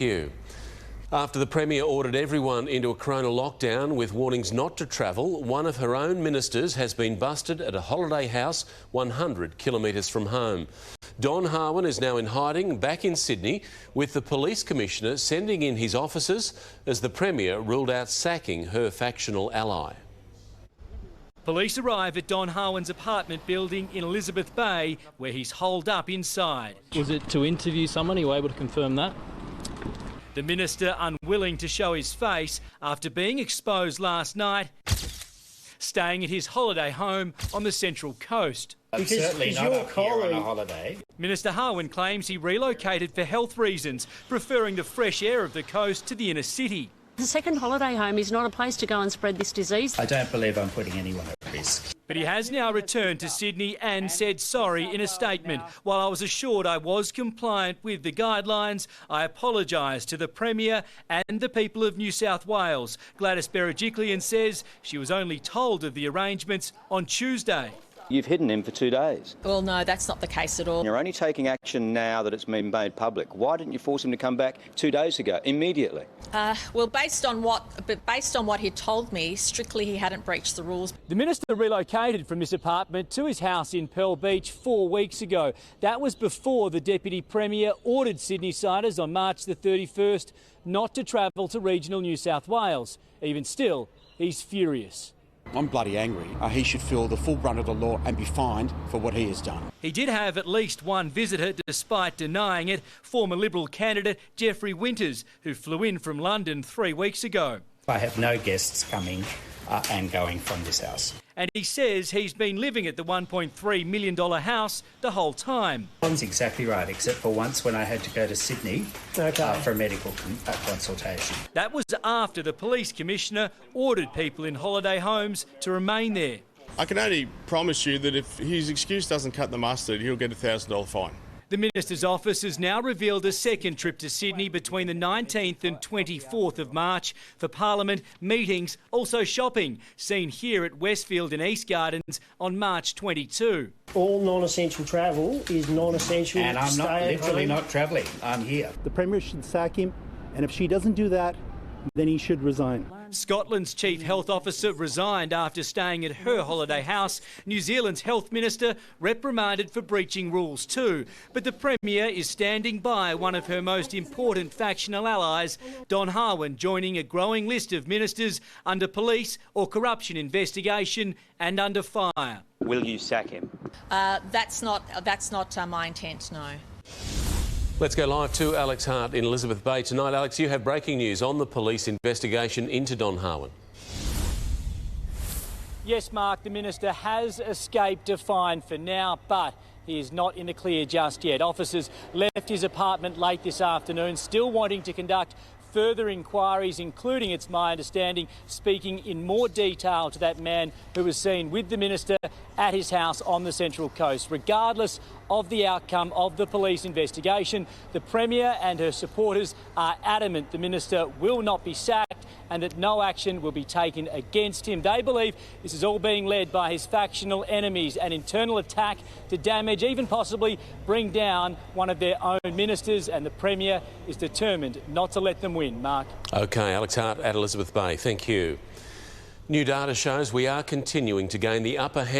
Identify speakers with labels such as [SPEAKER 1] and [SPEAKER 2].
[SPEAKER 1] you. After the Premier ordered everyone into a corona lockdown with warnings not to travel, one of her own ministers has been busted at a holiday house 100 kilometres from home. Don Harwin is now in hiding back in Sydney, with the Police Commissioner sending in his officers as the Premier ruled out sacking her factional ally.
[SPEAKER 2] Police arrive at Don Harwin's apartment building in Elizabeth Bay, where he's holed up inside.
[SPEAKER 3] Was it to interview someone? Are you able to confirm that?
[SPEAKER 2] The minister unwilling to show his face after being exposed last night, staying at his holiday home on the Central Coast.
[SPEAKER 4] I'm certainly not up here on a holiday.
[SPEAKER 2] Minister Harwin claims he relocated for health reasons, preferring the fresh air of the coast to the inner city.
[SPEAKER 5] The second holiday home is not a place to go and spread this disease.
[SPEAKER 4] I don't believe I'm putting anyone at risk.
[SPEAKER 2] But he has now returned to Sydney and said sorry in a statement. While I was assured I was compliant with the guidelines, I apologise to the Premier and the people of New South Wales. Gladys Berejiklian says she was only told of the arrangements on Tuesday.
[SPEAKER 6] You've hidden him for 2 days.
[SPEAKER 7] Well, no, that's not the case at all.
[SPEAKER 6] You're only taking action now that it's been made public. Why didn't you force him to come back 2 days ago, immediately?
[SPEAKER 7] Well, based on what he told me, strictly he hadn't breached the rules.
[SPEAKER 2] The minister relocated from this apartment to his house in Pearl Beach 4 weeks ago. That was before the Deputy Premier ordered Sydney-siders on March the 31st not to travel to regional New South Wales. Even still, he's furious.
[SPEAKER 8] I'm bloody angry. He should feel the full brunt of the law and be fined for what he has done.
[SPEAKER 2] He did have at least one visitor, despite denying it, former Liberal candidate Jeffrey Winters, who flew in from London 3 weeks ago.
[SPEAKER 4] I have no guests coming and going from this house.
[SPEAKER 2] And he says he's been living at the $1.3 million house the whole time.
[SPEAKER 4] That's exactly right, except for once when I had to go to Sydney for a medical consultation.
[SPEAKER 2] That was after the Police Commissioner ordered people in holiday homes to remain there.
[SPEAKER 9] I can only promise you that if his excuse doesn't cut the mustard, he'll get a $1,000 fine.
[SPEAKER 2] The Minister's office has now revealed a second trip to Sydney between the 19th and 24th of March for Parliament, meetings, also shopping, seen here at Westfield and East Gardens on March 22.
[SPEAKER 10] All non-essential travel is non-essential.
[SPEAKER 4] And I'm literally not travelling, I'm here.
[SPEAKER 11] The Premier should sack him, and if she doesn't do that, then he should resign.
[SPEAKER 2] Scotland's Chief Health Officer resigned after staying at her holiday house. New Zealand's Health Minister reprimanded for breaching rules too. But the Premier is standing by one of her most important factional allies, Don Harwin, joining a growing list of ministers under police or corruption investigation and under fire.
[SPEAKER 6] Will you sack him?
[SPEAKER 7] That's not my intent, no.
[SPEAKER 1] Let's go live to Alex Hart in Elizabeth Bay tonight. Alex, you have breaking news on the police investigation into Don Harwin.
[SPEAKER 2] Yes, Mark, the Minister has escaped a fine for now, but he is not in the clear just yet. Officers left his apartment late this afternoon, still wanting to conduct further inquiries, including, it's my understanding, speaking in more detail to that man who was seen with the Minister at his house on the Central Coast. Regardless of the outcome of the police investigation, the Premier and her supporters are adamant the Minister will not be sacked and that no action will be taken against him. They believe this is all being led by his factional enemies, an internal attack to damage, even possibly bring down one of their own ministers, and the Premier is determined not to let them win. Mark.
[SPEAKER 1] OK, Alex Hart at Elizabeth Bay. Thank you. New data shows we are continuing to gain the upper hand